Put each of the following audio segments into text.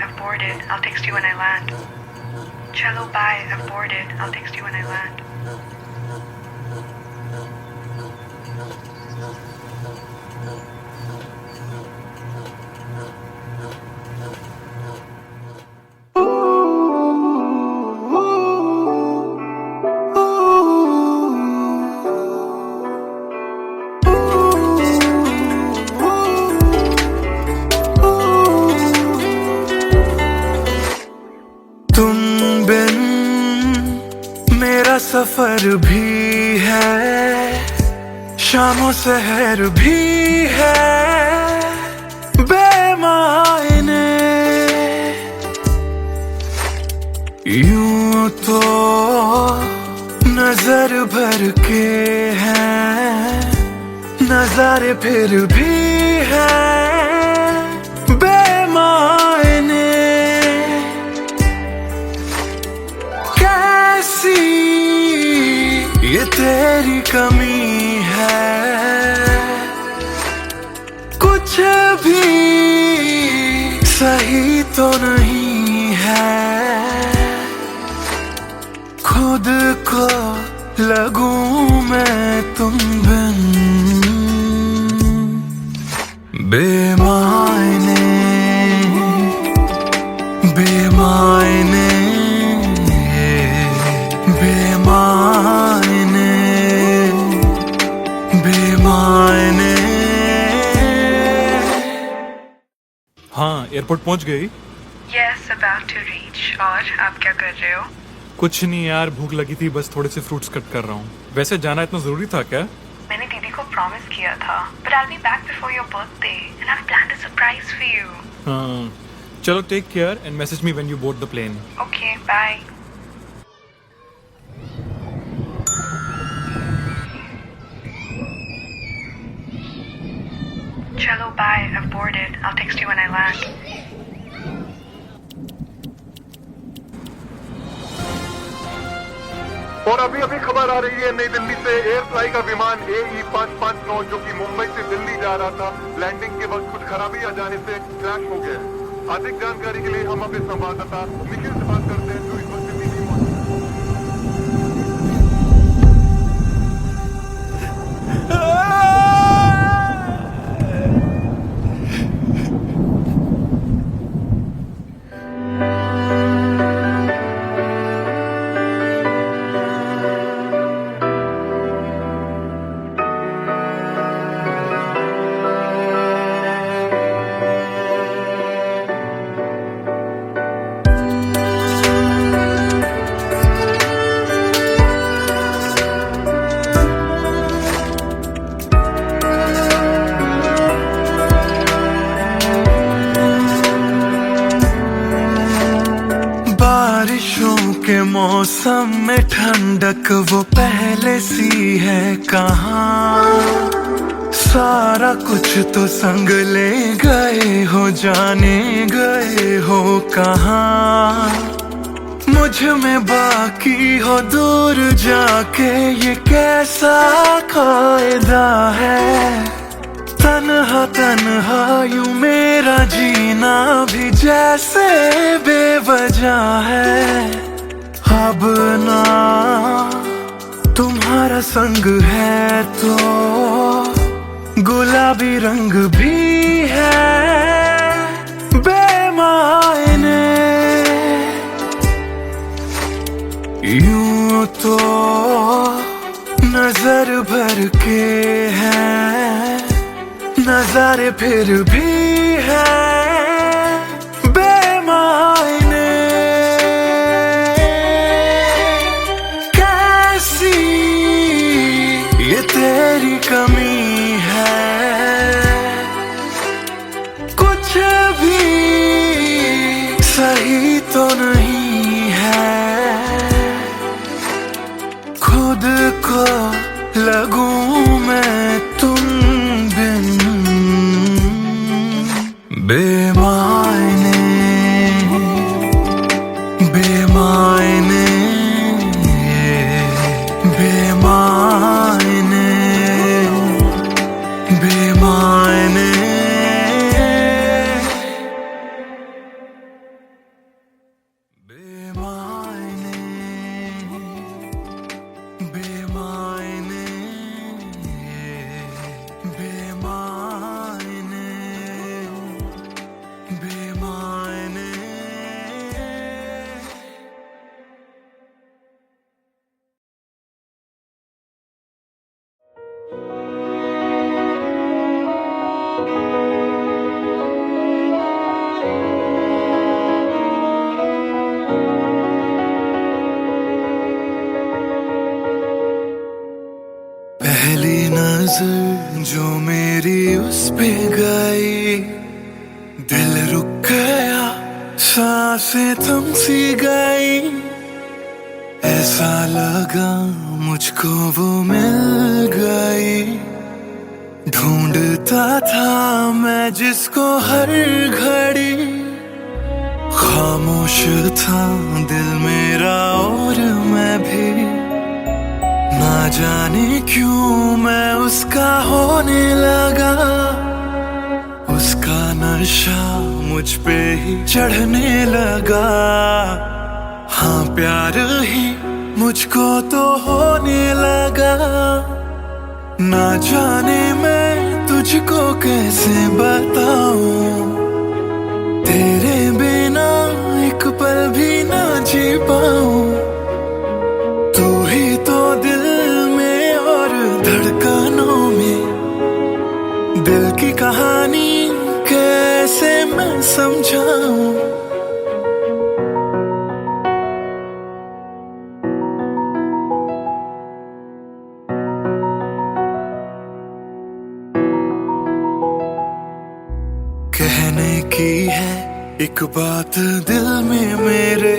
I've boarded. I'll text you when I land. Chalo, bye. I've boarded. I'll text you when I land. तुम बिन मेरा सफर भी है, शामों सहर भी है बेमायने। यूं तो नजर भर के हैं नजारे, फिर भी है बेमायने। कैसी ये तेरी कमी है, कुछ भी सही तो नहीं है। खुद को लगूं मैं तुम बिन बेमायने बेमायने बेमायने बेमायने। हाँ, एयरपोर्ट पहुंच गई। Yes, about to reach. और आप क्या कर रहे हो? कुछ नहीं यार, भूख लगी थी, बस थोड़े से फ्रूट्स कट कर रहा हूँ। वैसे जाना इतना जरूरी था क्या? मैंने दीदी को प्रॉमिस किया था, but I'll be back before your birthday and I've planned a surprise for you. हाँ, चलो take care and message me when you board the plane. Okay, bye. Chalo, bye. I've boarded. I'll text you when I land. और अभी अभी खबर आ रही है नई दिल्ली से, एयर फ्लाई का विमान AE 559 जो कि मुंबई से दिल्ली जा रहा था, लैंडिंग के वक्त कुछ खराबी आ जाने से क्रैश हो गया है। अधिक जानकारी के लिए हम अपने संवाददाता निखिल से बात करते हैं जो इस वक्त दिल्ली में मौजूद बारिशों के मौसम में ठंडक वो पहले सी है कहाँ। सारा कुछ तो संग ले गए हो, जाने गए हो कहाँ। मुझ में बाकी हो दूर जाके, ये कैसा कायदा है। तन्हा तन्हा यूं मेरा जीना भी जैसे बेवजह है। अब ना तुम्हारा संग है तो गुलाबी रंग भी है बेमायने। यूं तो नजर भर के हैं नजारे, फिर भी है बेमायने। कैसी ये तेरी कमी है, कुछ भी सही तो नहीं है। खुद को लगूं मैं तुम बिन बेमायने बेमायने बेमायने बेमायने। नजर जो मेरी उस पे गई, दिल रुक गया, सांसें थम सी गई। ऐसा लगा मुझको वो मिल गई, ढूंढता था मैं जिसको हर घड़ी। खामोश था दिल मेरा और मैं भी, ना जाने क्यों मैं उसका होने लगा। उसका नशा मुझ पे ही चढ़ने लगा। हाँ प्यार ही मुझको तो होने लगा। ना जाने मैं तुझको कैसे बताऊं, तेरे बिना एक पल भी ना जी पाऊं। तू ही तो दिल में और धड़कनों में, दिल की कहानी कैसे मैं समझाऊं। कहने की है एक बात दिल में मेरे,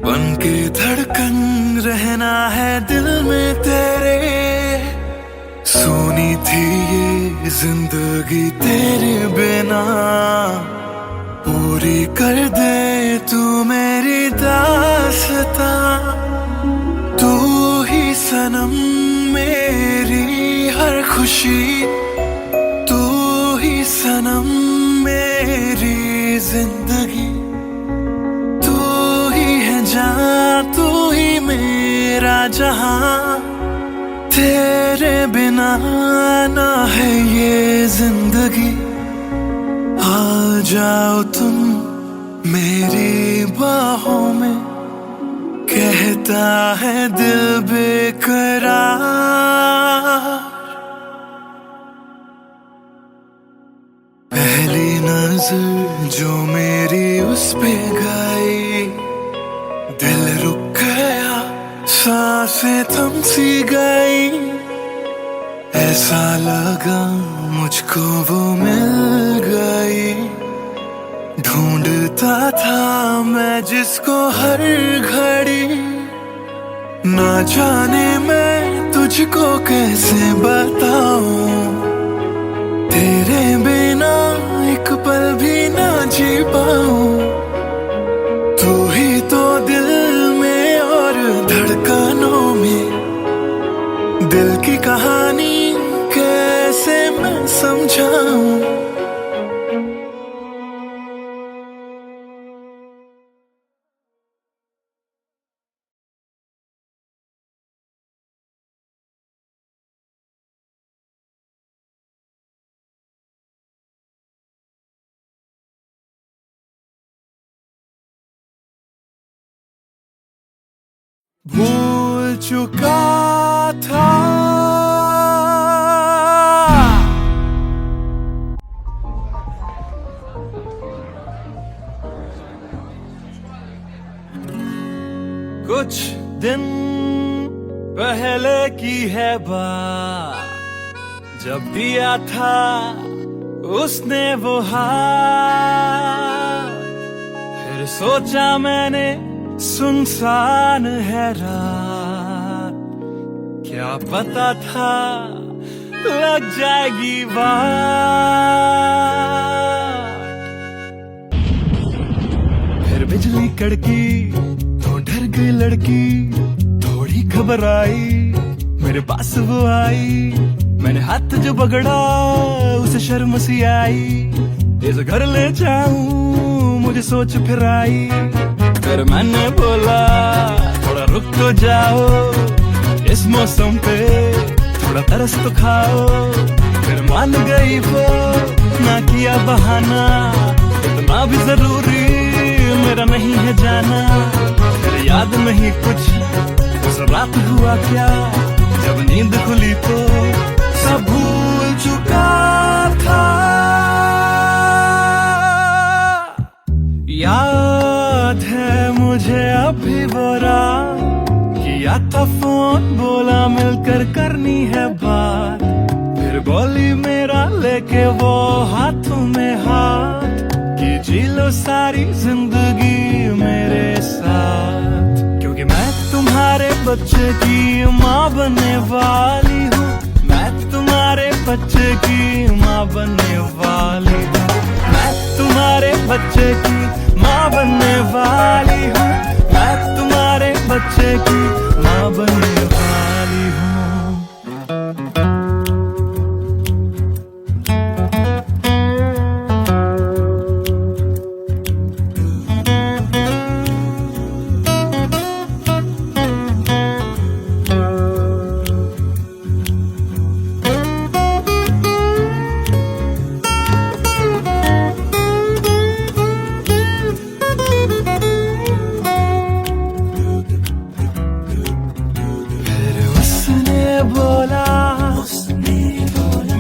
बन के धड़कन रहना है दिल में तेरे। सोनी थी ये जिंदगी तेरे बिना, पूरी कर दे तू मेरी दास्तां। तू ही सनम मेरी हर खुशी, तू ही सनम मेरी जिंदगी। तू ही है जान, तू ही मेरा जहां। तेरे बिना ना है ये जिंदगी। आ जाओ तुम मेरी बाहों में, कहता है दिल बेकरार। पहली नजर जो मेरी उस पे गई, दिल रुक गया, सांसें थम सी गई। ऐसा लगा मुझको वो मिल गई, ढूंढता था मैं जिसको हर घड़ी। ना जाने मैं तुझको कैसे बताऊं, तेरे बिना एक पल भी ना जी पाऊं। तू ही तो दिल में और धड़कनों में, दिल की कहानी कैसे मैं समझाऊं। भूल चुका था कुछ दिन पहले की है बात, जब दिया था उसने वो हाथ। फिर सोचा मैंने सुनसान है रात, क्या पता था लग जाएगी बात। फिर बिजली कड़की तो डर गई लड़की, थोड़ी घबराई मेरे पास वो आई। मैंने हाथ जो पकड़ा उसे शर्म सी आई, इस घर ले जाऊं मुझे सोच फिर आई। फिर मैंने बोला थोड़ा रुक तो जाओ, इस मौसम पे थोड़ा तरस तो खाओ। फिर मान गई वो, ना किया बहाना, इतना भी जरूरी मेरा नहीं है जाना। फिर याद नहीं कुछ उस रात हुआ क्या, जब नींद खुली तो सब भूल चुका था। याद है मुझे अभी वो रात कि किया था फोन, बोला मिलकर करनी है बात, फिर बोली मेरा लेके वो हाथों में हाथ, कि जी लो सारी जिंदगी मेरे साथ, क्योंकि मैं तुम्हारे बच्चे की माँ बनने वाली हूँ, मैं तुम्हारे बच्चे की माँ बनने वाली हूँ, मैं तुम्हारे बच्चे की माँ बनने वाली हूँ, मैं तुम्हारे बच्चे की माँ बनने वाली हूँ।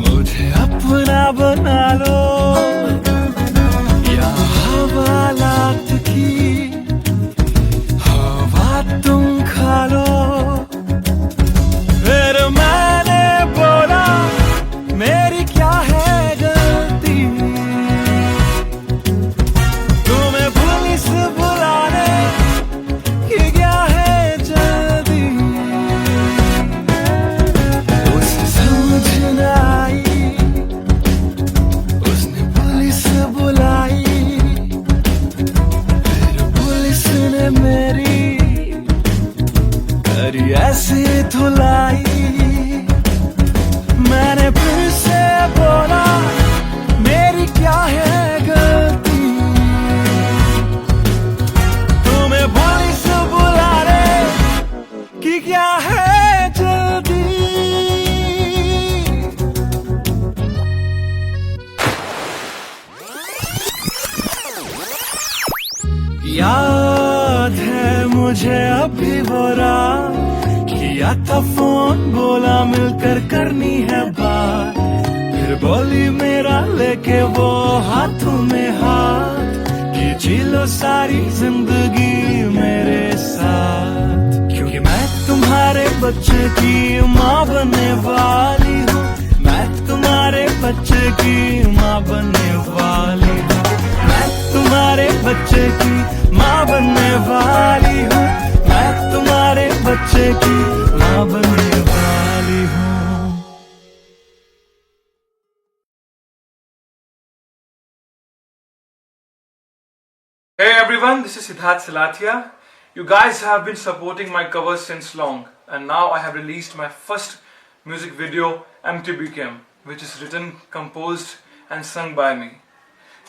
मुझे अपना बना लो, या हवालात की हवा तुम खा लो। फिर मैंने बोला मेरी क्या है गलती, तुम्हें पुलिस बुलाने की क्या है जल्दी, समझ न आई, उसने पुलिस बुलाई, फिर पुलिस ने मेरी करी ऐसी धुलाई। मैंने फिर से बोला मेरी क्या है गलती, तुम्हें पुलिस बुलाने की क्या है जल्दी। याद है मुझे अभी वो रात, किया था फोन, बोला मिलकर करनी है बात, फिर बोली मेरा लेके वो हाथों में हाथ, कि जी लो सारी जिंदगी मेरे साथ, क्योंकि मैं तुम्हारे बच्चे की माँ बनने वाली हूँ, मैं तुम्हारे बच्चे की माँ बनने वाली हूँ, मैं तुम्हारे बच्चे की माँ बनने वाली हूँ, मैं तुम्हारे बच्चे की माँ बनने वाली हूँ। Hey everyone, this is Siddharth Salatia. You guys have been supporting my covers since long, and now I have released my first music video, MTBKM, which is written, composed and sung by me.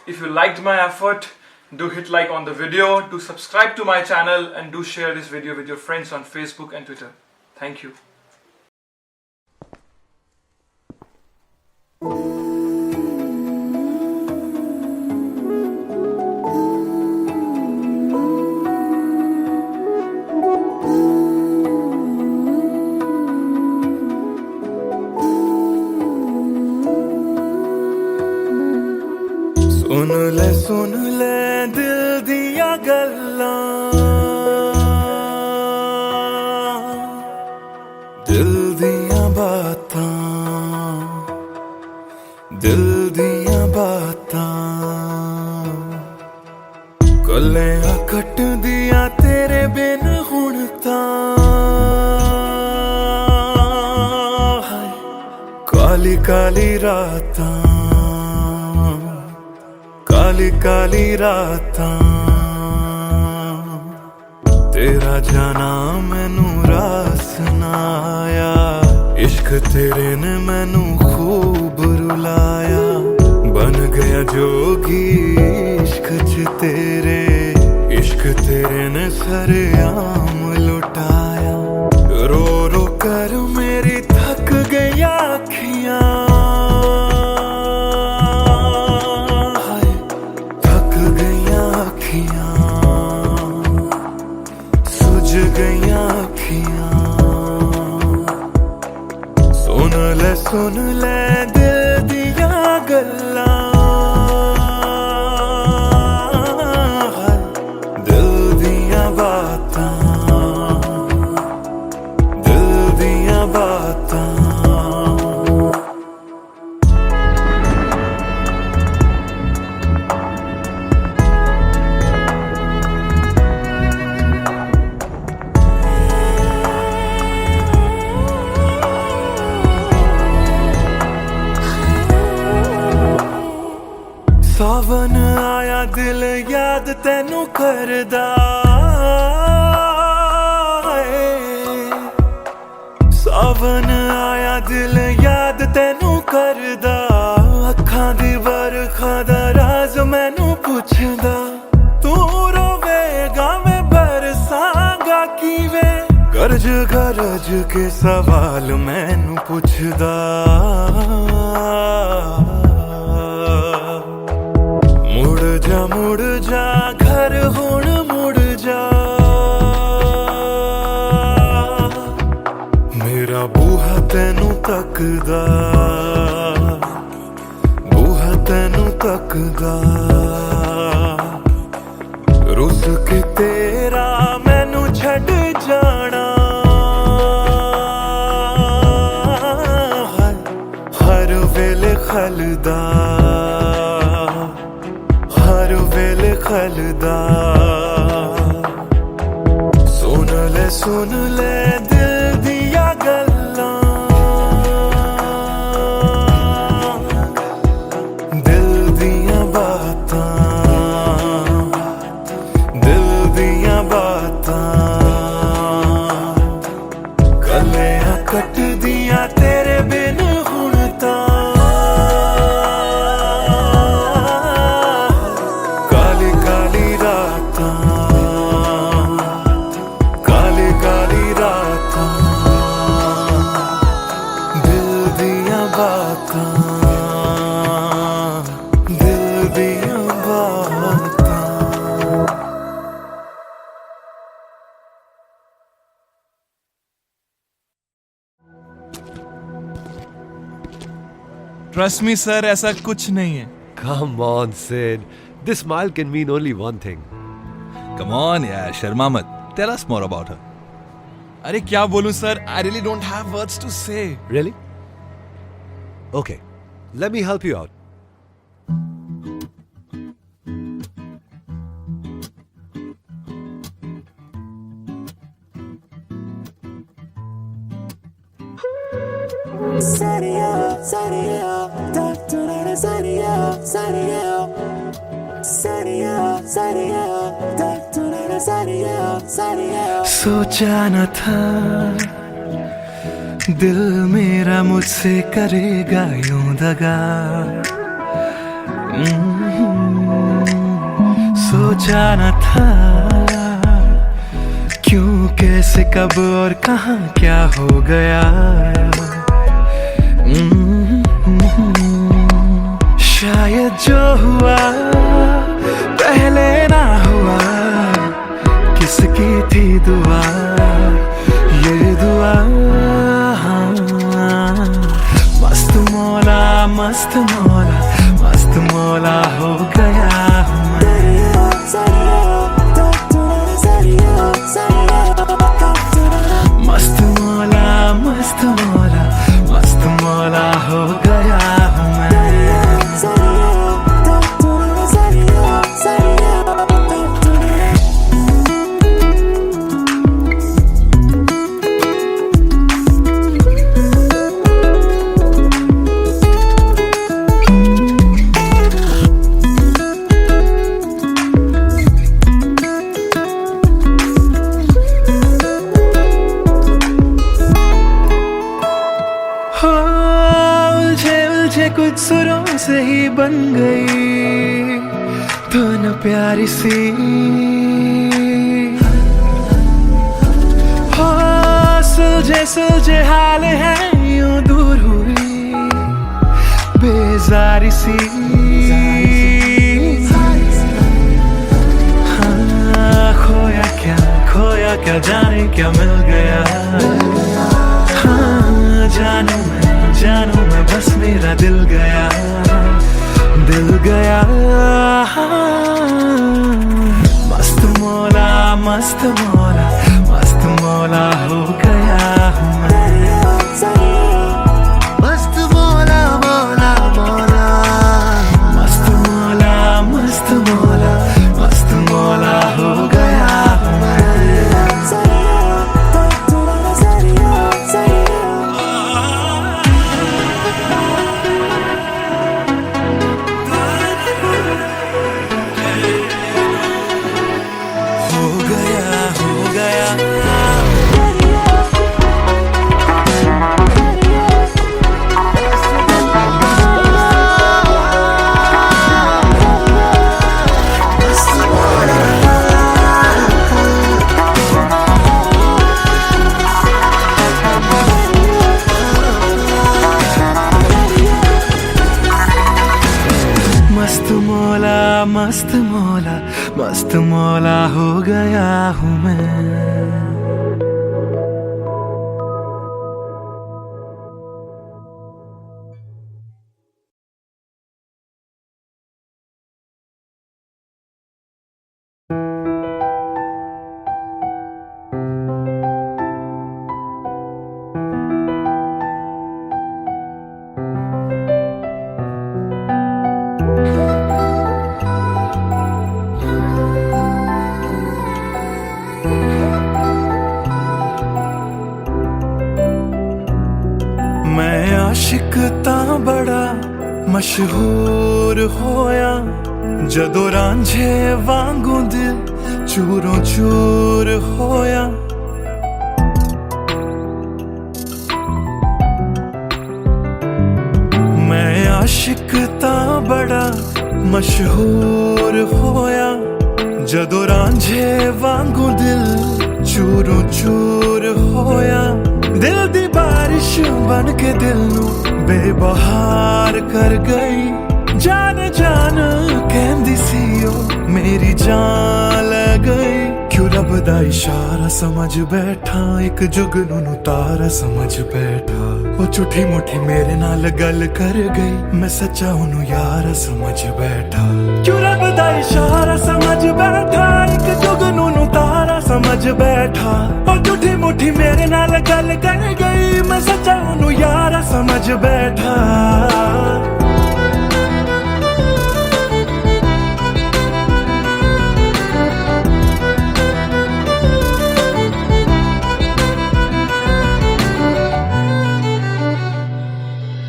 If you liked my effort, do hit like on the video, do subscribe to my channel, and do share this video with your friends on Facebook and Twitter. Thank you. सुन ले दिल दिया गल्लां, दिल दिया बातां, दिल दिया बातां, गल्लां कट दिया तेरे बिन हुण तां, काली काली रातां, काली काली रातां, तेरा जाना मैनू रास ना आया, इश्क तेरे ने मैनू खूब रुलाया, बन गया जोगी इश्क च तेरे, इश्क तेरे ने सरेआम लुटाया, रो रो कर मेरी थक गई अखियां, सुन ले दिल दिया गल्लां, दिल दिया बातां, याद तैनू करदा सावन आया दिल याद तैनू करदा अखां दी बरखा दा राज मैनू पुछदा तू रोवेगा मैं बरसांगा किवें गरज गरज के सवाल मैनू पुछदा मुड़ जा घर हुण मुड़ जा मेरा बूहा तैनू तकदा बूहा तैनू तकदा रुस के तेरा मैनू छड़ जाना हर वेले खलदा हर वेले खलदा सुन ले दिल दिया गल्लां दिल दिया बातां दिल दिया बातां गलियां कट दिया तेरे बिन हुण तां काली काली रातां काली काली रातां दिल दिया बातां दिल दिया बातां ट्रस्ट मी सर, ऐसा कुछ नहीं है। Come on, Sid. This smile can mean only one thing. Come on यार, शर्मा मत। Tell us more about her. अरे क्या बोलूं sir, I really don't have words to say. Really? Okay, let me help you out. सोचा न था दिल मेरा मुझसे करेगा यूं दगा सोचा न था क्यों कैसे कब और कहां क्या हो गया शायद जो हुआ पहले ना हुआ किसकी थी दुआ ये दुआ मस्त मौला मस्त मौला मस्त मौला हो गया हूँ मस्त मौला मस्त मौला मस्त मौला हो गया हूँ मैं कुछ सुरों से ही बन गई तो न प्यारी सी हो सुलझे सुलझे हाल है यूं दूर हुई बेजारी सी हाँ खोया क्या जाने क्या मिल गया हाँ जानू मैं बस मेरा दिल गया मस्त मौला मस्त मौला मस्त मौला हो गया हूँ मैं मस्त मौला मौला मौला मस्त मौला मस्त मौला मस्त मौला हो गया हूँ मैं मस्त मौला हो गया हूँ मैं। मैं आशिक तां बड़ा मशहूर होया, जदों रांझे वांगू दिल चूरों चूर होया। मैं आशिक तां बड़ा मशहूर होया, जदों रांझे वांगू दिल चूरों चूर होया। दिल दी बारिश बन के दिल नू बेबहार कर गई। जान जान कहंदी सी ओ मेरी जान ले गई। क्यों रब दा इशारा समझ बैठा, एक जुगनू नू तारा समझ बैठा। ओ झूठी मुठी मेरे नाल गल कर गई, मैं सच्चा ओनू यार समझ बैठा। क्यों रब दा इशारा समझ बैठा, एक जुगनू नू तारा समझ बैठा। ओ झूठी मुठी मेरे नाल गल कर गई, मैं सच्चा ओनू यार समझ बैठा।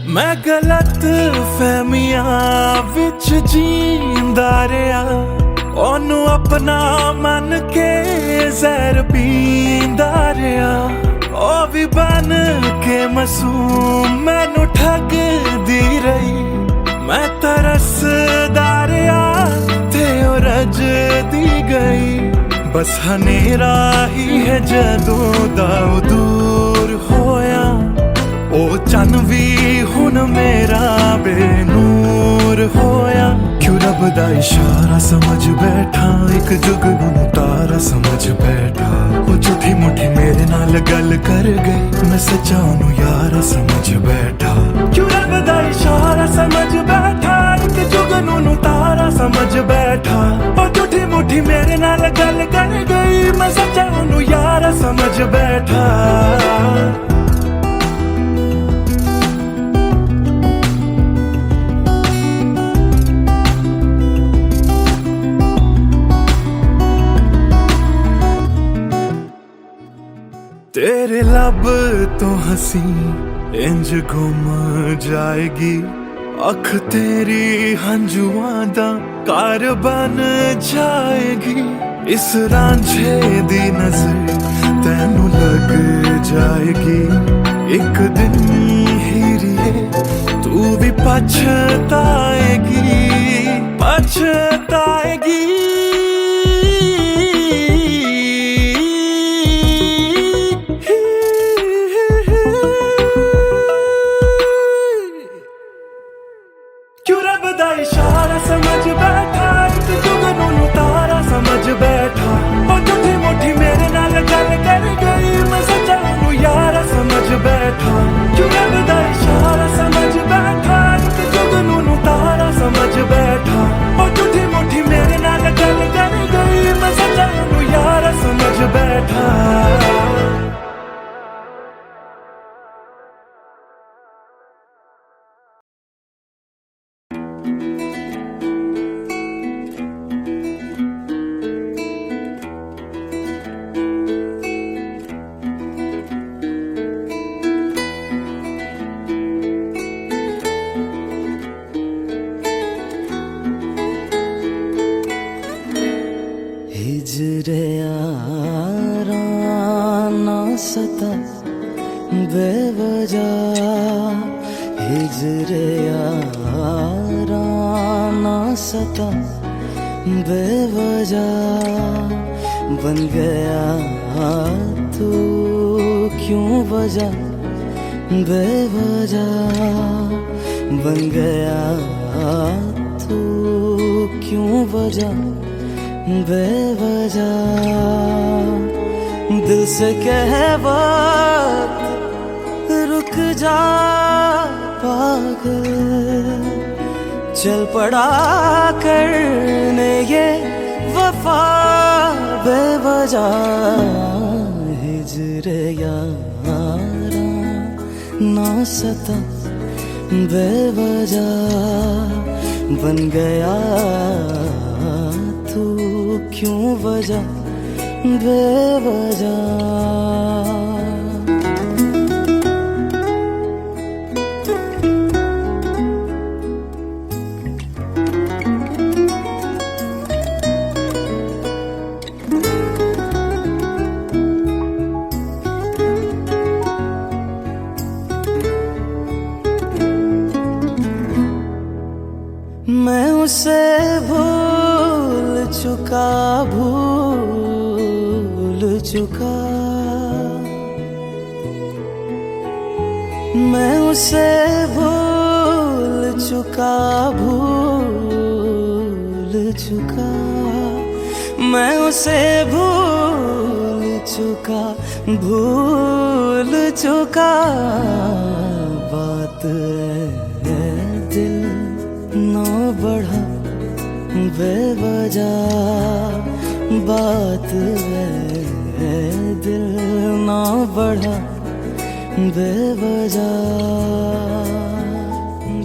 मैं गलत फहमियां विच जींदा रहा, ओनू अपना मन के जहर पींदा रहा। ओ भी बन के मासूम मैनू ठगदी रही। मैं तरसदा रहा ते ओ रजदी गई। बस हनेरा ही है जदों दा ओ दूर होया। ओ चन भी हुन मेरा बेनूर होया। क्यों रब दा इशारा समझ बैठा, एक जुगनू नू तारा समझ बैठा। ओ झूठी मुठी मेरे नाल गल कर गई, मैं सच्चा ओनू यार समझ बैठा। क्यों रब दा इशारा समझ बैठा, एक जुगनू नू तारा समझ बैठा। ओ झूठी मुठी मेरे नाल गल कर गई, मैं सच्चा ओनू यार समझ बैठा। तेरे लब तो हंसी इंज गुम जाएगी, अख तेरी हंजुआं दा कार बन जाएगी। इस रांझे दी नजर तैनू लग जाएगी। एक दिन हीरिए तू भी पछताएगी, पछताएगी। इशारा समझ बैठा, एक जुगनू नू तारा समझ बैठा। ओ झूठी मुठी मेरे नाल गल कर गई, मैं सच्चा ओनू यार समझ बैठा। क्यों रब दा इशारा समझ बैठा, एक जुगनू नू तारा समझ बैठा। ओ झूठी मुठी मेरे नाल गल कर गई, मैं सच्चा ओनू यार समझ बैठा। हिजरे यारा ना सता बेवजह, हिजरे यारा ना सता बेवजह। बन गया तू क्यों वजह, बेवजह। बन गया तू क्यों वजह, बेवजह दिल से कह वक्त रुक जा पागल, चल पड़ा करने ये वफा बेवजह। हिज्र यारा ना सता बेवजह, बन गया तू क्यों वजह बेवजह। मैं उसे भूल चुका, भूल चुका। मैं उसे भूल चुका, भूल चुका। मैं उसे भूल चुका, भूल चुका। बात है दिल ना बढ़ा बेवजह, बात है दिल ना बढ़ा बेवजह,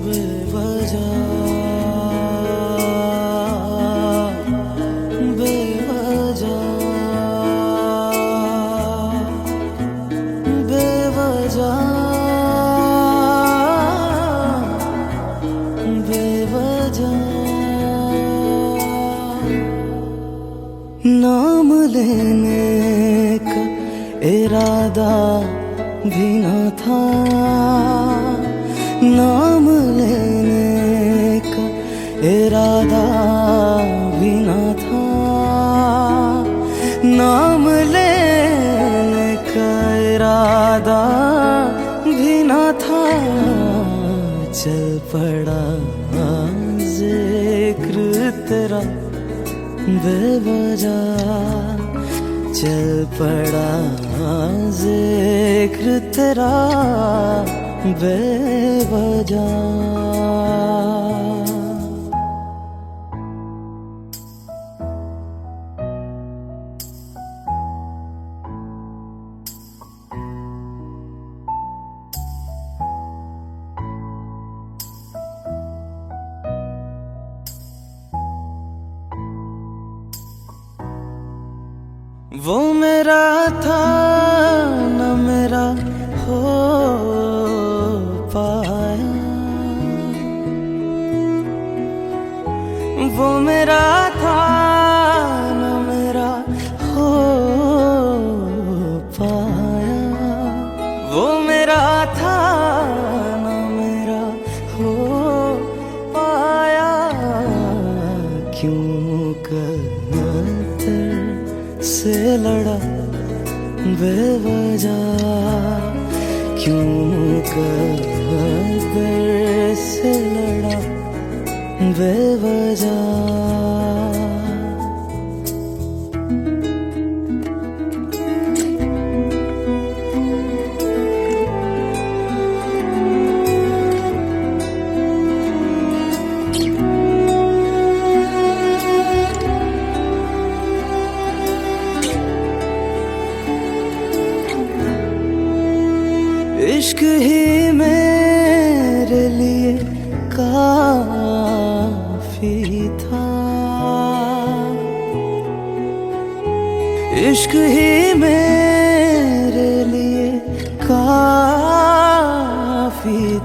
बेवजह, बेवजह, बेवजह, बेवजह। नाम लेने का इरादा भी न था, नाम लेने का इरादा भी न था। नाम लेने का इरादा भी न था। चल पड़ा जिक्र तेरा बेवजह, चल पड़ा जिक्र तेरा बेवजह। वो मेरा था न मेरा हो पाया, वो मेरा था न मेरा हो पाया। वो मेरा था न मेरा हो पाया। क्यों कर से लड़ा बेवजह, क्यों कर से लड़ा बेवजह। इश्क ही मेरे लिए काफी था, इश्क ही मेरे लिए काफी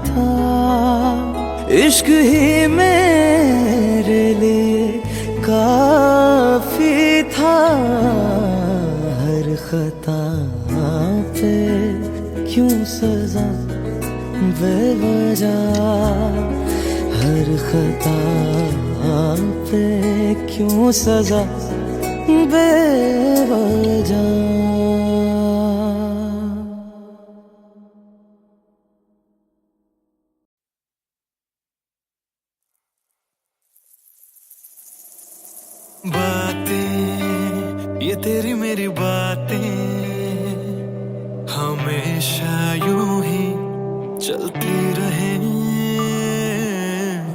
था। इश्क ही मेरे लिए काफी था। हर खता पे क्यों सजा बेवजह, हर खता पे क्यों सजा बेवजह। बातें ये तेरी मेरी बातें हमेशा यूं ही चलती रहे।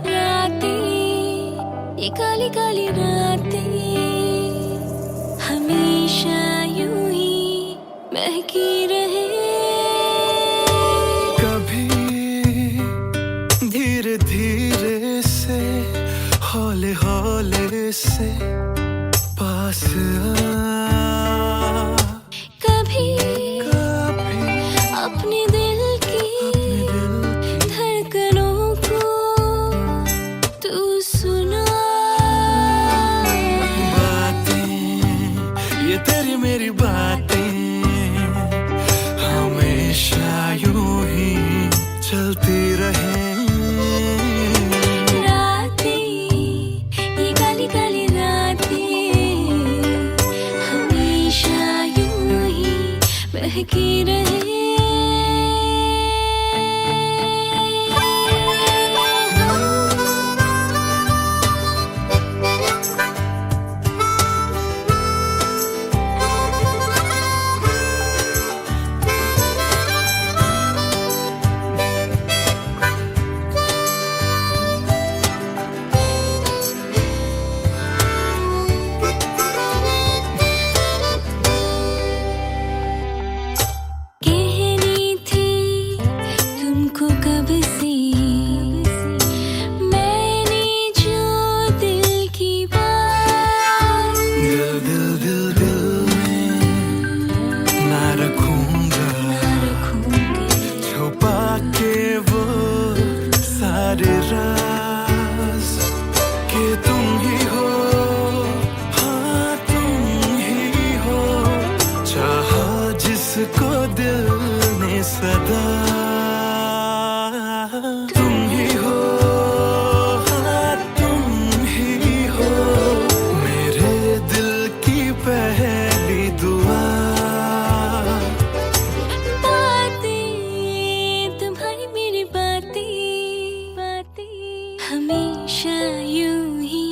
रातें, ये काली काली रातें हमेशा यूं ही महकी रहे। कभी धीरे धीरे से हौले हौले से पास कभी कभी अपने दिल की धड़कनों को तू सुना। बातें, ये तेरी मेरी बातें हमेशा यूं ही चलती रहे। रातें, ये काली काली रातें हमेशा यूं ही महकी रहे। कहनी थी तुमको कब से मैंने जो दिल की बात। दिल दिल दिल दिल में ना रखूंगा छुपा के वो सारे राज कि तुम ही हो, हाँ तुम ही हो, चाहा जिसको दिल ने सदा। तुम ही हो, हाँ तुम ही हो, मेरे दिल की पहली दुआ। बातें, तुम्हारी मेरी बातें हमेशा यूं ही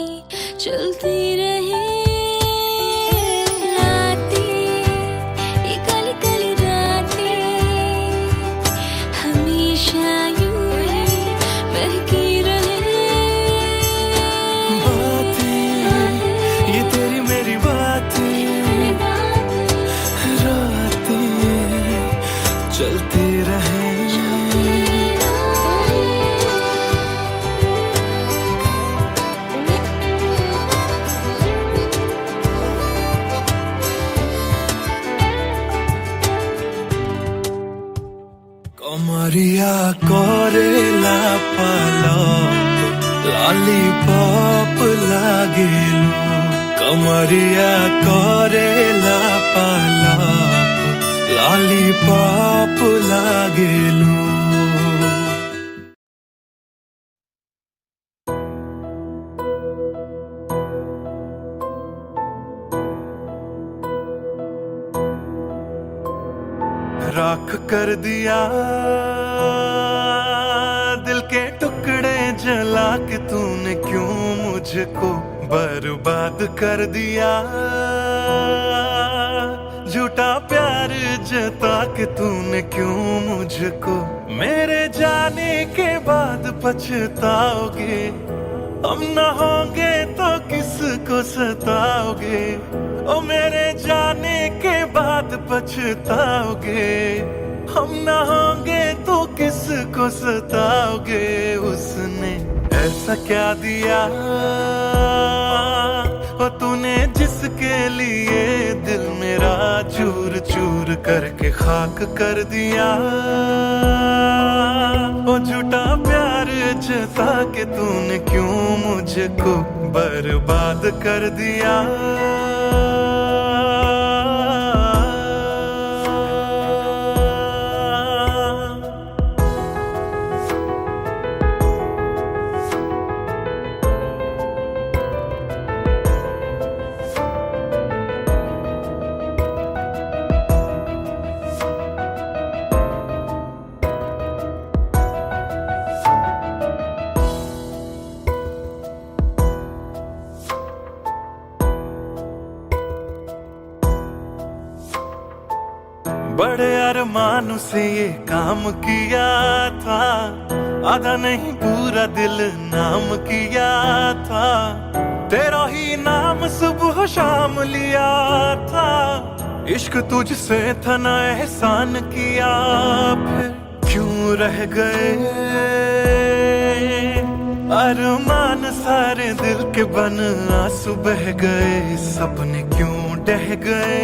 चलती रहे। रातें, ये काली काली रातें हमेशा यूं ही महकी रहे। बातें, ये तेरी मेरी बातें रातें चलती रहे। कमरिया कोरेला पालो लॉलीपॉप लागेलू। कमरिया कोरेला पालो लॉलीपॉप लागेलू। राख कर दिया दिल के टुकड़े जला के तूने क्यों मुझको बर्बाद कर दिया। झूठा प्यार जता के तूने क्यों मुझको, मेरे जाने के बाद पछताओगे। हम न होंगे तो किसको सताओगे, ओ मेरे जाने के बाद पछताओगे। हम न होंगे तो किसको सताओगे। उसने ऐसा क्या दिया ओ तूने जिसके लिए दिल मेरा चूर चूर करके खाक कर दिया। ओ झूठा प्यार जता के तूने क्यों मुझको बर्बाद कर दिया। बड़े अरमान से ये काम किया था, आधा नहीं पूरा दिल नाम किया था, तेरा ही नाम सुबह शाम लिया था, इश्क तुझसे था ना एहसान किया, फिर क्यों रह गए अरमान सारे दिल के बन, आंसू बह गए सपने क्यों ढह गए,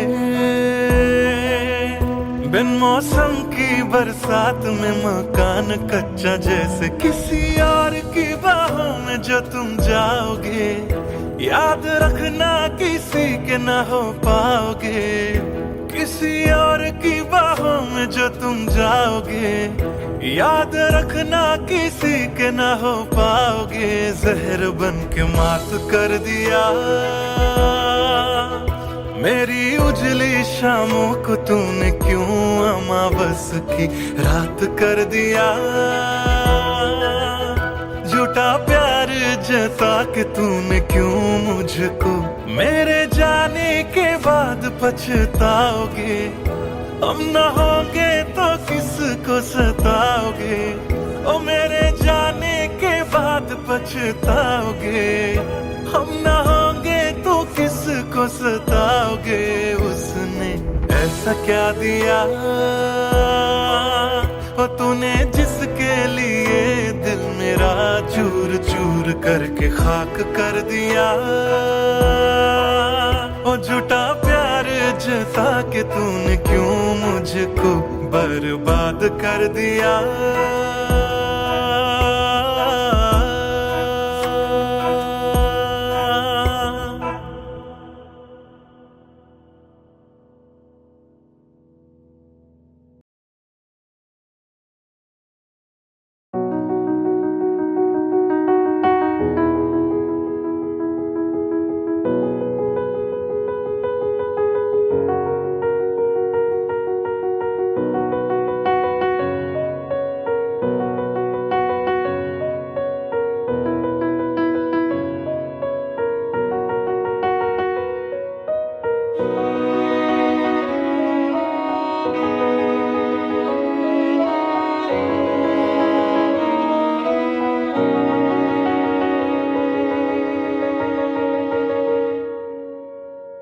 बिन मौसम की बरसात में मकान कच्चा जैसे किसी और की बाहों में जो तुम जाओगे, याद रखना किसी के ना हो पाओगे, किसी और की बाहों में जो तुम जाओगे, याद रखना किसी के ना हो पाओगे, जहर बन के मात कर दिया मेरी उजली शामों को तूने, क्यों अमावस की रात कर दिया, झूठा प्यार जता के तूने क्यों मुझको, मेरे जाने के बाद पछताओगे, हम न होंगे तो किसको सताओगे, ओ मेरे जाने के बाद पछताओगे, हम न होंगे तो किसको सताओगे, उसने ऐसा क्या दिया ओ तूने जिसके लिए दिल मेरा चूर चूर करके खाक कर दिया, ओ झूठा प्यार जता के तूने क्यों मुझको बर्बाद कर दिया।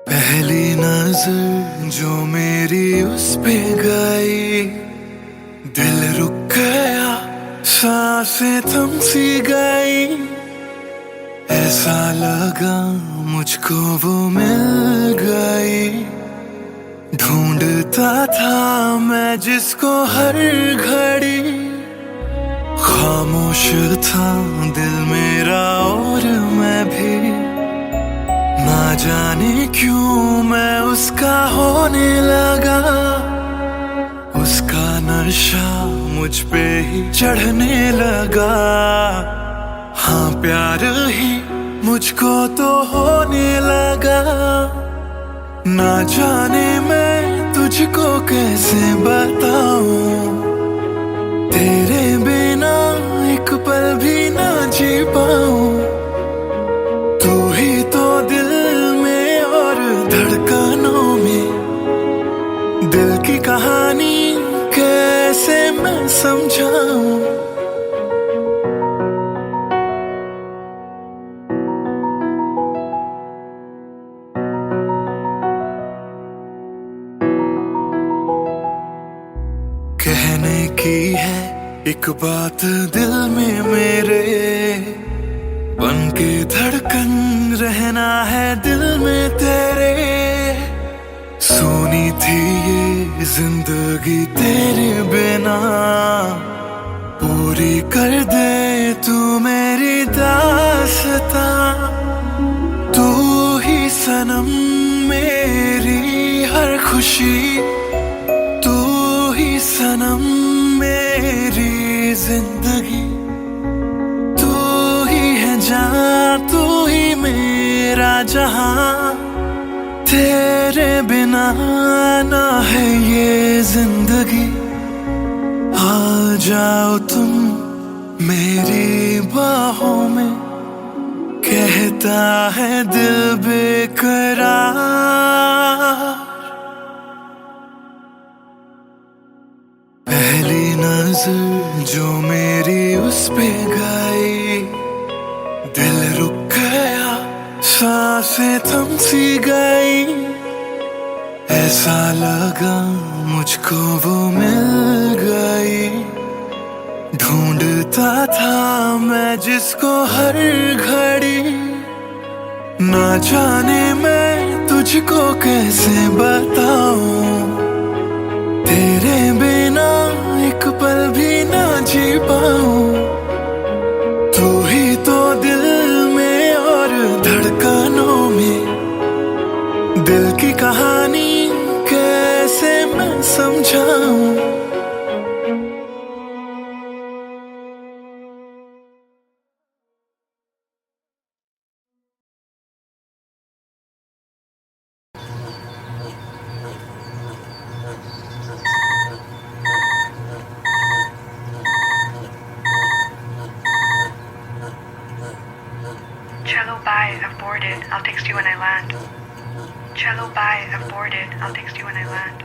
पहली नजर जो मेरी उस पे गई, दिल रुक गया सांसें थम सी गई, ऐसा लगा मुझको वो मिल गई, ढूंढता था मैं जिसको हर घड़ी, खामोश था दिल मेरा और मैं भी, ना जाने क्यों मैं उसका होने लगा, उसका नशा मुझ पे ही चढ़ने लगा, हाँ प्यार ही मुझको तो होने लगा, ना जाने मैं तुझको कैसे बताऊं, तेरे बिना एक पल भी ना जी पाऊं, तू ही तो दिल में और धड़कनों में, दिल की कहानी कैसे मैं समझाऊं। कहने की है एक बात दिल में मेरे, बन के धड़कन रहना है दिल में तेरे, सुनी थी ये जिंदगी तेरे बिना, पूरी कर दे तू मेरी दास्तां, तू ही सनम मेरी हर खुशी, तू ही सनम मेरी जिंदगी, तू ही है जहां, तू ही मेरा जहां, तेरे बिना ना है ये जिंदगी, आ जाओ तुम मेरी बाहों में, कहता है दिल बेकरार। नजर जो मेरी उस पे गई, दिल रुक गया, सांसें थम सी गई। ऐसा लगा मुझको वो मिल गई, ढूंढता था मैं जिसको हर घड़ी। ना जाने मैं तुझको कैसे बताऊं, तेरे बिना एक पल भी ना जी पाऊं। तू ही तो दिल में और धड़कनों में, दिल की कहानी कैसे मैं समझाऊं। Chalo, bye. I've boarded. I'll text you when I land. Chalo, bye. I've boarded. I'll text you when I land.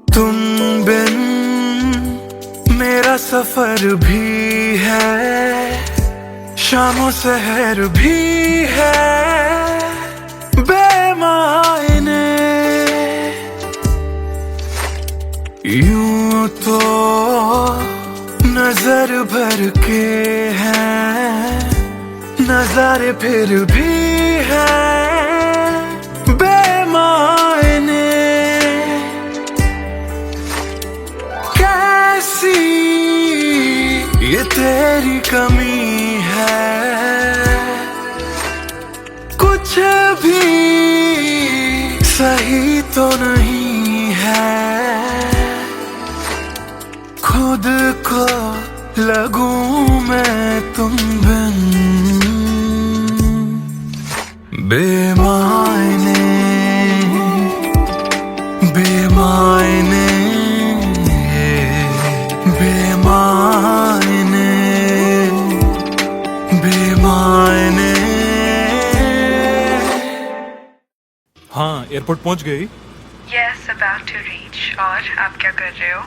तुम बिन मेरा सफर भी है, शामों सहर भी है बेमायने। यूं तो नजर भर के हैं, नजारे फिर भी हैं बेमायने। कैसी ये तेरी कमी है, कुछ भी सही तो नहीं है। खुद को लगूं मैं तुम बिन बेमायने, बेमायने, बेमायने, बेमायने। हाँ, एयरपोर्ट पहुंच गई? Yes, about to reach. और आप क्या कर रहे हो?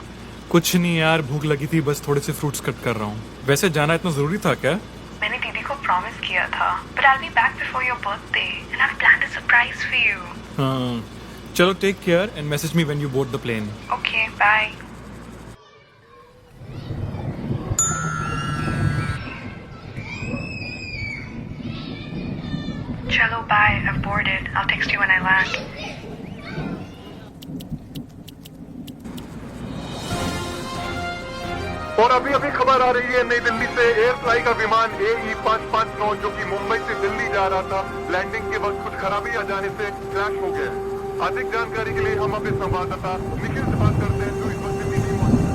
कुछ नहीं यार, भूख लगी थी, बस थोड़े से फ्रूट्स कट कर रहा हूँ। वैसे जाना इतना जरूरी था क्या? मैंने दीदी को प्रॉमिस किया था, but I'll be back before your birthday, and I've planned a surprise for you. हाँ, चलो take care and message me when you board the plane. Okay, bye. Chalo, bye. I've boarded. I'll text you when I land. और अभी अभी खबर आ रही है नई दिल्ली से, एयर फ्लाई का विमान AE 559 जो कि मुंबई से दिल्ली जा रहा था, लैंडिंग के वक्त कुछ खराबी आ जाने से क्रैश हो गया है। अधिक जानकारी के लिए हम अपने संवाददाता निखिल से बात करते हैं जो इस वक्त दिल्ली नहीं मौजूद।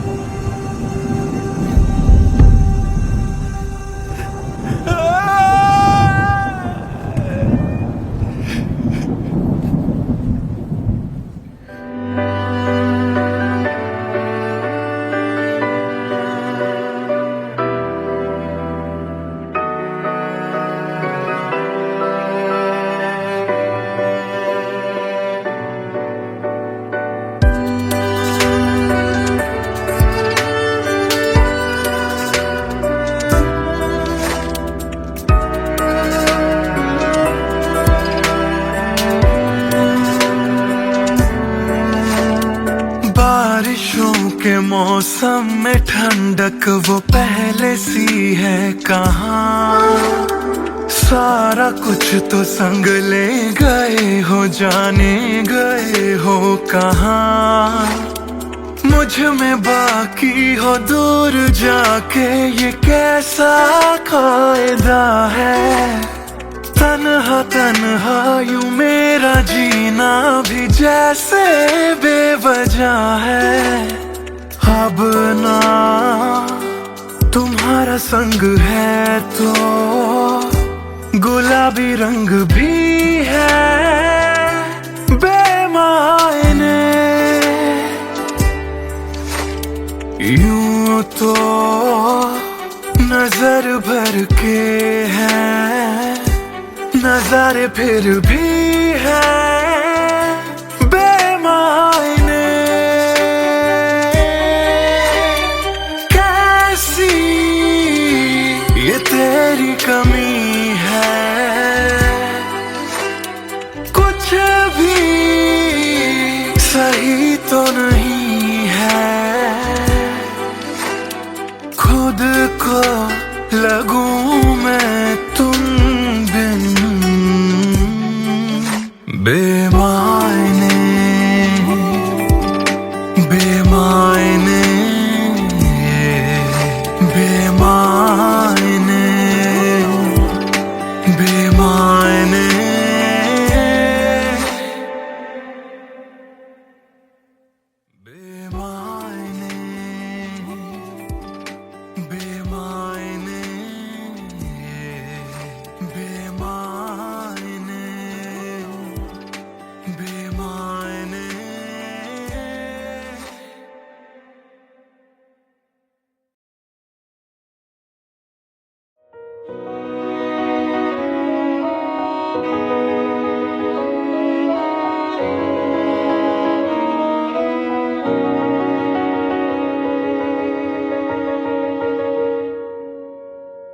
के मौसम में ठंडक वो पहले सी है कहाँ। सारा कुछ तो संग ले गए हो, जाने गए हो कहाँ। मुझ में बाकी हो दूर जाके, ये कैसा कायदा है। तन्हा तन्हा यूं मेरा जीना भी जैसे बेवजह है। अब ना तुम्हारा संग है तो गुलाबी रंग भी है बेमायने, यूं तो नजर भर के हैं नजारे, फिर भी है बेमायने। कैसी ये तेरी कमी है, कुछ भी सही तो नहीं है, खुद को लगूं मैं तुम बिन बेमायने, बेमायने, बेमायने, बेमायने। बेमायने, बेमायने, बेमायने, बेमायने।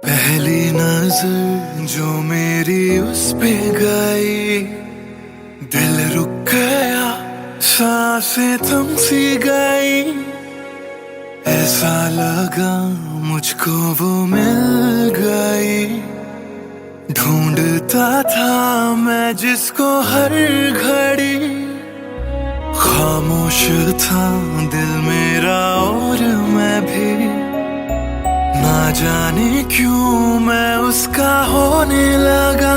पहली नजर जो मेरी उस पे गई, दिल रुक गया, सांसें थम सी गई। ऐसा लगा मुझको वो मिल गई, ढूंढता था मैं जिसको हर घड़ी। खामोश था दिल मेरा और मैं भी, ना जाने क्यों मैं उसका होने लगा।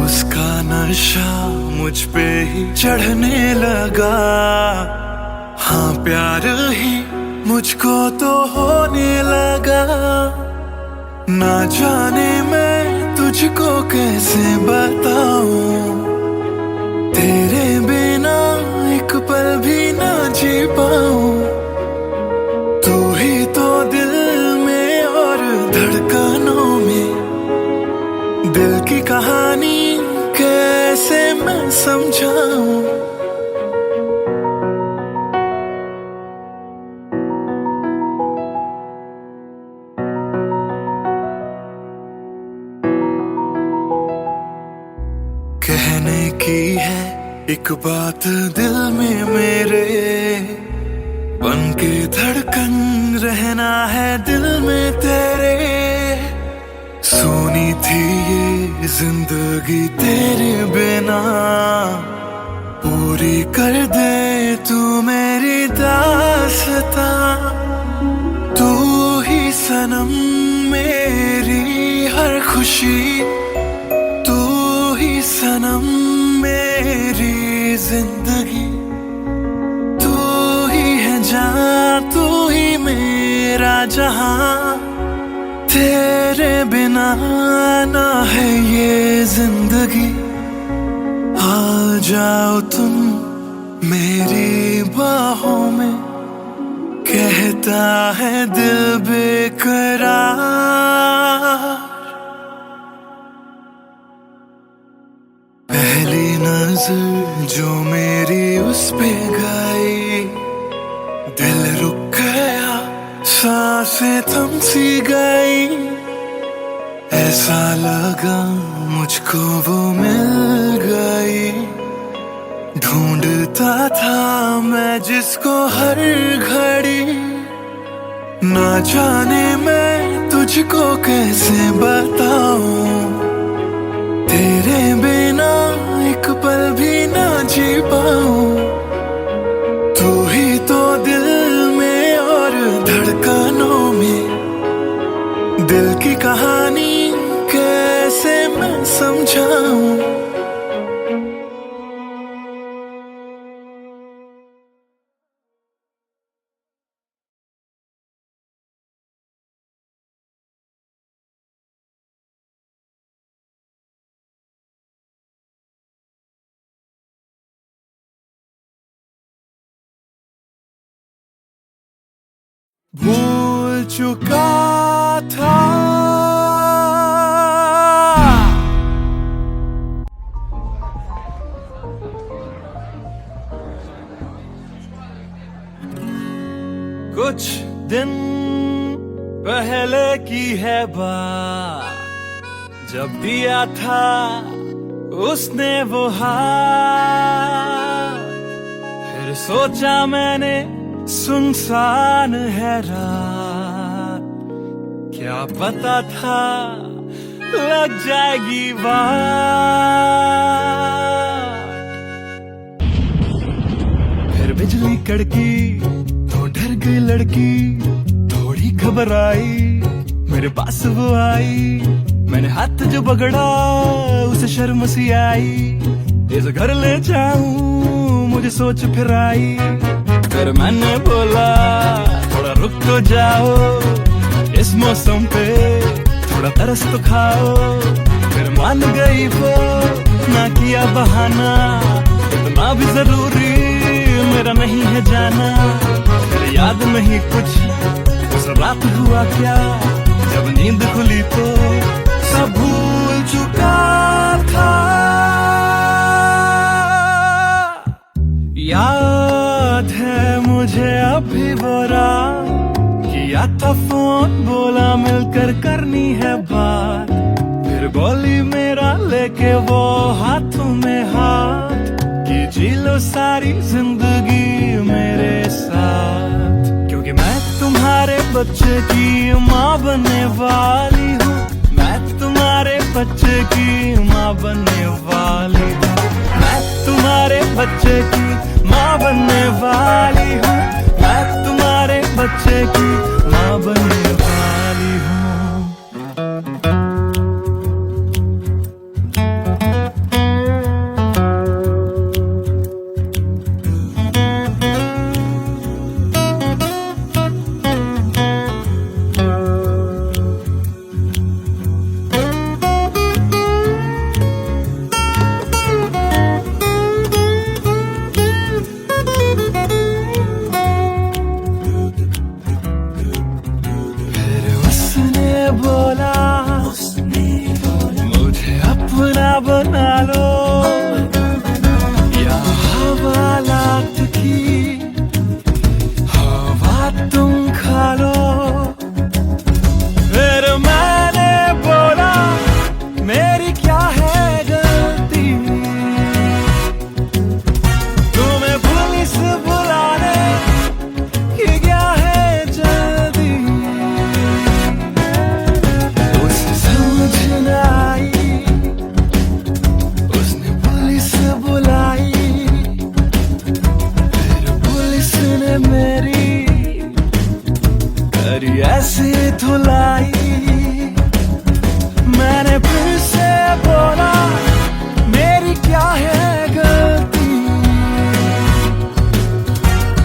उसका नशा मुझ पे ही चढ़ने लगा, हाँ प्यार ही मुझको तो होने लगा। ना जाने मैं तुझको कैसे बताऊं, तेरे बिना एक पल भी ना जी पाऊं। तू ही तो दिल में और धड़कनों में, दिल की कहानी कैसे मैं समझाऊं। कहने की है एक बात दिल में मेरे, बन के धड़कन रहना है दिल में तेरे। सोनी थी ये जिंदगी तेरे बिना, पूरी कर दे तू मेरी दास्तां। तू ही सनम मेरी हर खुशी, तू ही सनम मेरी जिंदगी। तू ही है जान, तू ही मेरा जहां, तेरे बिना ना है ये जिंदगी। आ जाओ तुम मेरी बाहों में, कहता है दिल बेकरार। पहली नजर जो मेरी उस पे गई, दिल रुक गया, सांसें थम सी गई। ऐसा लगा मुझको वो मिल गई, ढूंढता था मैं जिसको हर घड़ी। ना जाने मैं तुझको कैसे बताऊं, तेरे बिना एक पल भी ना जी पाऊं। तू ही तो दिल में और धड़कनों में, दिल की कहानी कैसे मैं समझाऊं। भूल चुका था। कुछ दिन पहले की है बात, जब दिया था उसने वो हाथ। फिर सोचा मैंने सुनसान है रात, क्या पता था लग जाएगी बात। फिर बिजली कड़की तो डर गई लड़की, थोड़ी घबराई मेरे पास वो आई। मैंने हाथ जो पकड़ा उसे शर्म सी आई, इस घर ले जाऊं मुझे सोच फिर आई। फिर मैंने बोला थोड़ा रुक तो जाओ, इस मौसम पे थोड़ा तरस तो खाओ। फिर मान गई वो, ना किया बहाना, इतना भी जरूरी मेरा नहीं है जाना। फिर याद नहीं कुछ उस रात हुआ क्या, जब नींद खुली तो सब भूल चुका था। याद है मुझे अभी वो रात, किया था फोन बोला मिलकर करनी है बात। फिर बोली मेरा लेके वो हाथों में हाथ, कि जी लो सारी जिंदगी मेरे साथ। क्योंकि मैं तुम्हारे बच्चे की माँ बनने वाली हूँ, मैं तुम्हारे बच्चे की माँ बनने वाली हूँ। मैं तुम्हारे बच्चे की माँ बनने वाली हूँ, मैं तुम्हारे बच्चे की माँ बनने वाली हूँ। मुझे अपना बना लो, या हवालात की हवा तुम खा लो। फिर मैंने बोला मेरी क्या है गलती, तुम्हें पुलिस बुलाने की क्या है जल्दी। उसने पुलिस बुलाई, फिर पुलिस ने मेरी करी ऐसी धुलाई। मैंने फिर से बोला मेरी क्या है गलती,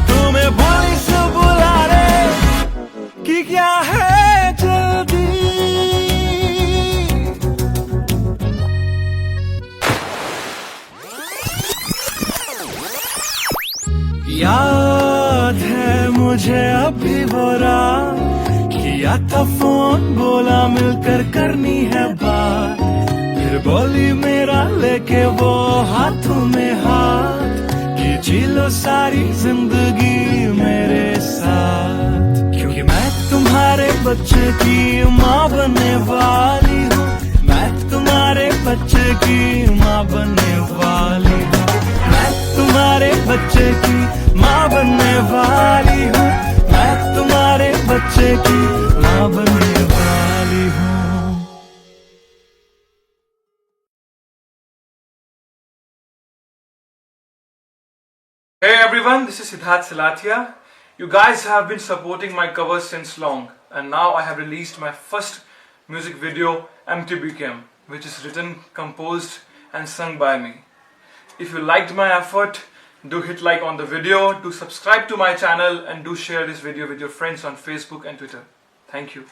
तुम्हें पुलिस बुलाने की क्या है जल्दी। याद है मुझे अभी वो रात, किया था फोन बोला मिलकर करनी है बात। फिर बोली मेरा लेके वो हाथों में हाथ, कि जी लो सारी जिंदगी मेरे साथ। क्योंकि मैं तुम्हारे बच्चे की माँ बनने वाली हूँ, मैं तुम्हारे बच्चे की माँ बनने वाली हूँ। मैं तुम्हारे बच्चे की माँ बनने वाली हूँ, मैं तुम्हारे बच्चे की माँ बनने वाली हूँ। Hey everyone, this is Siddharth Salathia. You guys have been supporting my covers since long, and now I have released my first music video, MTBKM, which is written, composed and sung by me. If you liked my effort, do hit like on the video, do subscribe to my channel, and do share this video with your friends on Facebook and Twitter. Thank you.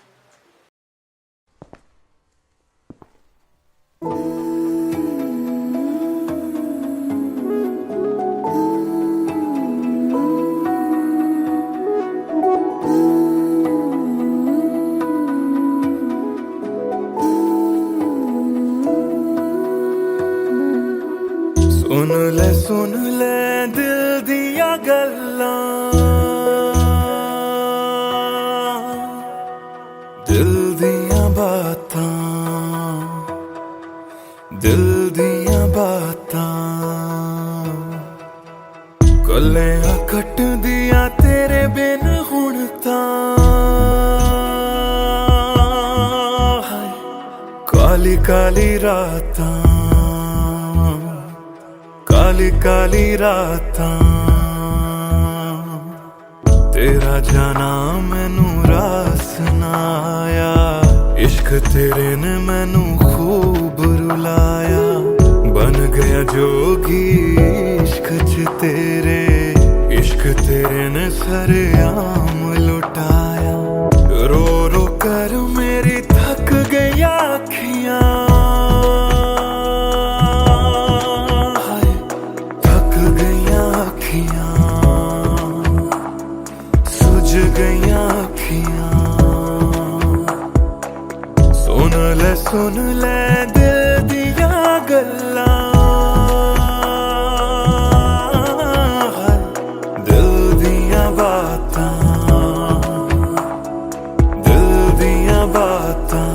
Ooh. Ooh. Kali Kali रातां, Kali Kali रातां, तेरा जाना मैनू रास ना आया। इश्क तेरे ने मैनू खूब रुलाया, बन गया जोगी इश्क च तेरे। इश्क तेरे ने सरेआम लुटाया। रो रो कर मेरी थक गई आँखियाँ, हाय थक गई आँखियाँ, सुझ गई आँखियाँ। सुन ले दिल दिया गल्लां, दिल दिया बातां, दिल दिया बातां।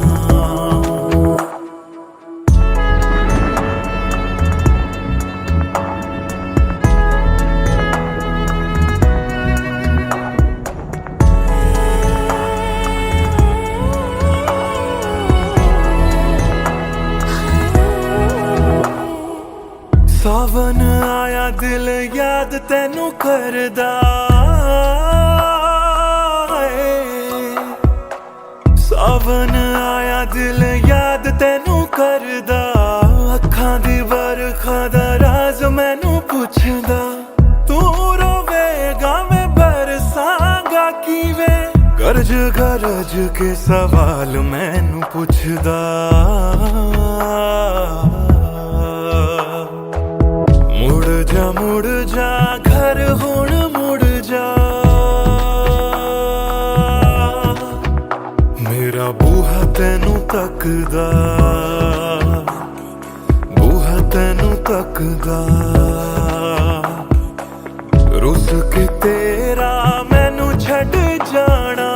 सावन आया दिल याद तैनू करदा है। सावन आया दिल याद तैनू करदा। अखां दी बरखा दा राज मैनू पुछदा। तू रोवेगा मैं बरसांगा किवें, गरज गरज के सवाल मैनू पुछदा। मुड़ जा घर हुण मुड़ जा, मेरा बूहा तैनू तकदा, बूहा तैनू तकदा। रुस के तेरा मैनू छड़ जाना,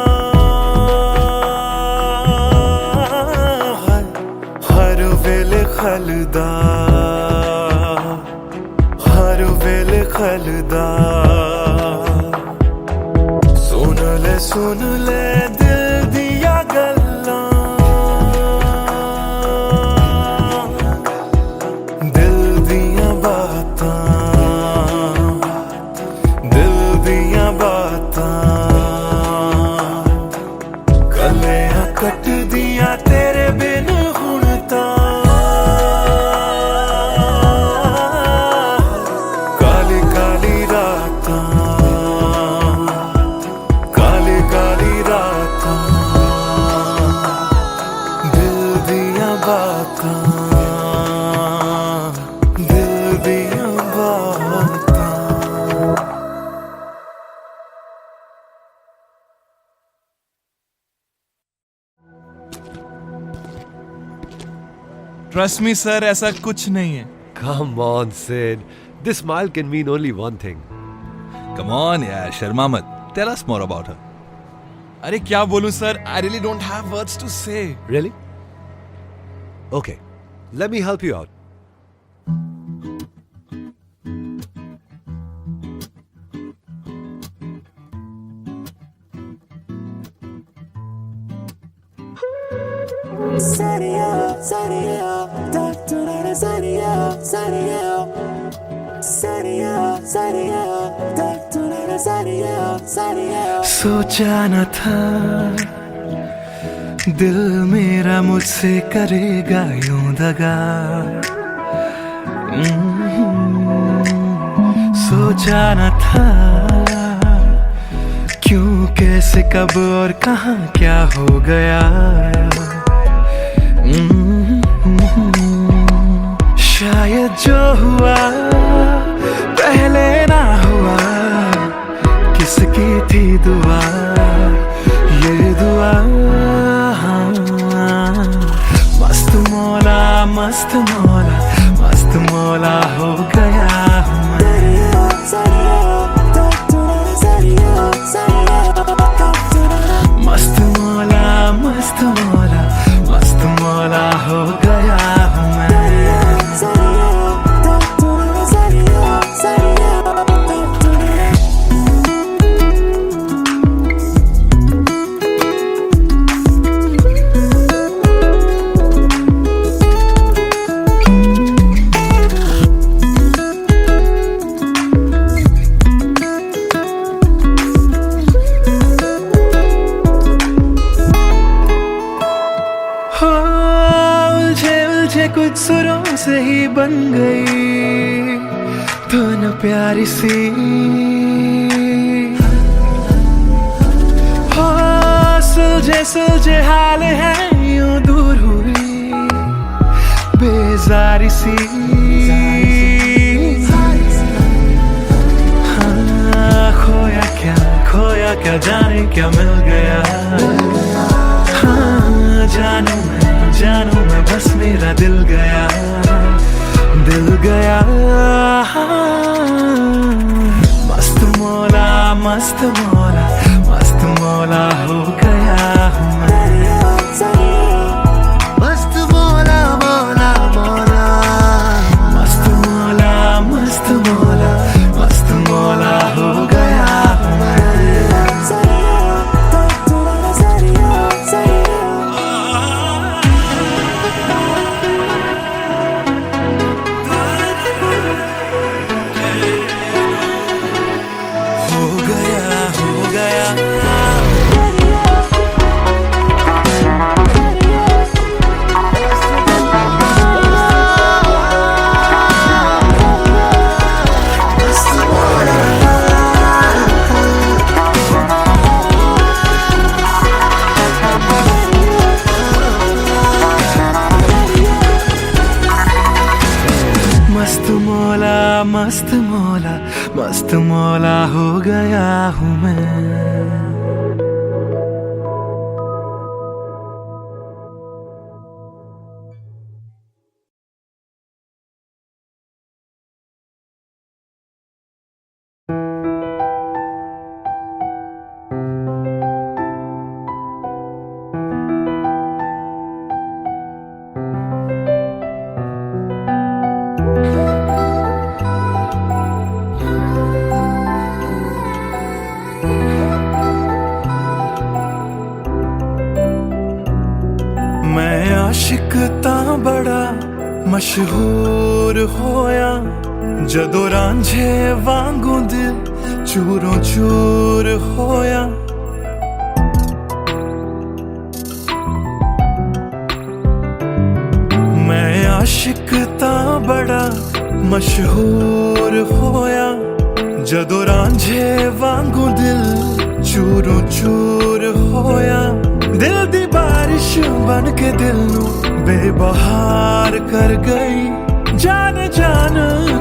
हर वेले खलदा, हर वेले खलदा। सुन ले दिल दिया गल्लां, दिल दिया बातां, दिल दिया बातां। गलियां कट दिया तेरे बिन हुण तां, काली काली रातां, काली काली रातां, दिल दिया बातां, दिल दिया बातां। ट्रस्ट मी सर, ऐसा कुछ नहीं है। Come on, Sid. This smile can mean only one thing. Come on यार, शर्मा मत। Tell us more about her. अरे क्या बोलूं sir, I really don't have words to say. Really? Okay, let me help you out. सोचा न था दिल मेरा मुझसे करेगा यूं दगा। सोचा न था क्यों, कैसे, कब और कहां क्या हो गया। शायद जो हुआ पहले ना हुआ, किसकी थी दुआ, ये दुआ। मस्त मौला, मस्त मौला, मस्त मौला हो गया हूँ मैं। मस्त मौला, मस्त मौला, मस्त मौला हो गया हूँ मैं। कुछ सुरों से ही बन गई तो न प्यारी सी हो। सुलझे सुलझे हाल है यूं दूर हुई बेजारी सी। हाँ, खोया क्या जाने क्या मिल गया। हाँ, जानू मैं बस मेरा दिल गया। हाँ, मस्त मौला मस्त मौला हो गया हूँ मैं। मस्त मौला मौला मौला मस्त मौला हो गया हूँ मैं। हो गया मस्त मौला हो गया हूँ मैं। मैं आशिक तां बड़ा मशहूर होया जदों रांझे वांगू दिल चूरों चूर होया। मैं आशिक तां बड़ा मशहूर होया जदों रांझे वांगू दिल चूरों चूर होया। दिल दी बारिश बन के दिल नू बेबहार कर गई। जान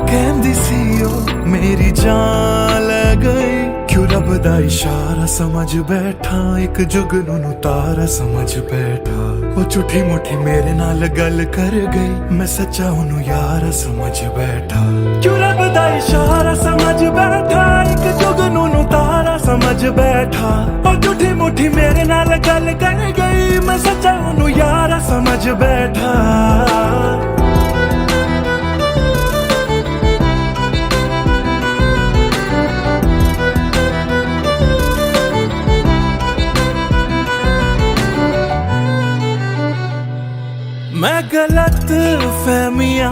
कहंदी सी ओ मेरी जान ले गई। क्यों रब दा इशारा समझ बैठा एक जुगनू नू तारा समझ बैठा। ओ झूठी मुठी मेरे नाल गल कर गई मैं सच्चा ओनू यारा समझ बैठा। क्यों रब दा इशारा समझ बैठा एक जुगनू नू तारा समझ बैठा। ओ झूठी मुठी मेरे नाल गल कर गई मैं सच्चा ओनू यारा समझ बैठा। मैं गलत फहमियां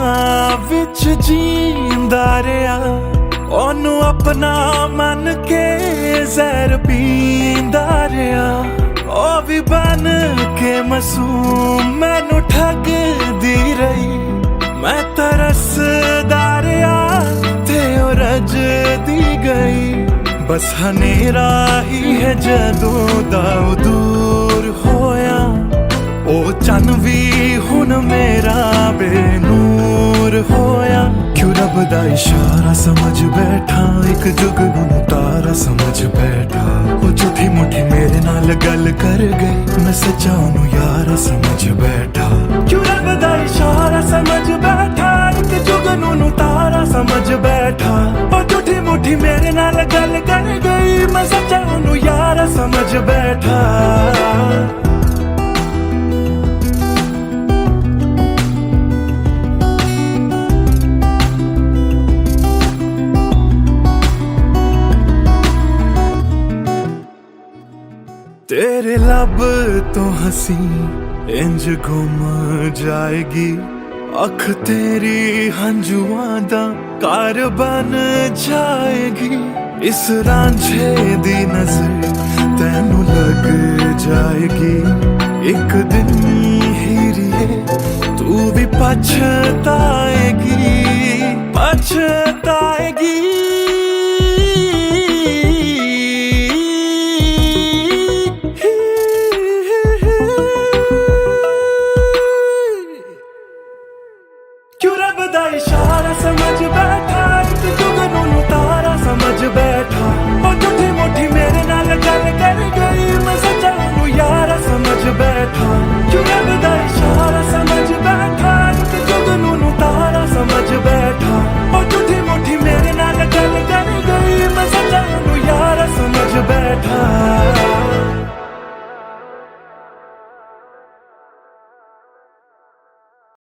विच जींदा रहा ओनू अपना मन के जहर पींदा रहा। ओ भी बन के मासूम मैनू ठगदी रही। मैं तरसदा रहा ते ओ रजदी गई। बस हनेरा ही है जदों दा ओ दूर होया। ओ चन भी हुन मेरा बेनूर होया। क्यों रब दा इशारा समझ बैठा एक जुगनू नू तारा समझ बैठा। ओ झूठी मुठी मेरे नाल गल कर गई मैं सच्चा ओनू यारा समझ बैठा। क्यों रब दा इशारा समझ बैठा एक जुगनू नू तारा समझ बैठा। ओ झूठी मुठी मेरे नाल गल कर गई मैं सच्चा ओनू यारा समझ बैठा। तेरे लब तो हंसी इंज गुम जाएगी। अख तेरी हंजुआं दा घर बन जाएगी। इस रांझे दी नजर तैनू लग जाएगी। एक दिन हीरिए तू भी पछताएगी पछताएगी क्यों रब दा इशारा समझ बैठा एक जुगनू नू तारा समझ बैठा ओ झूठी मोठी मेरे नाल गल कर गई मैं सच्चा नू यारा समझ बैठा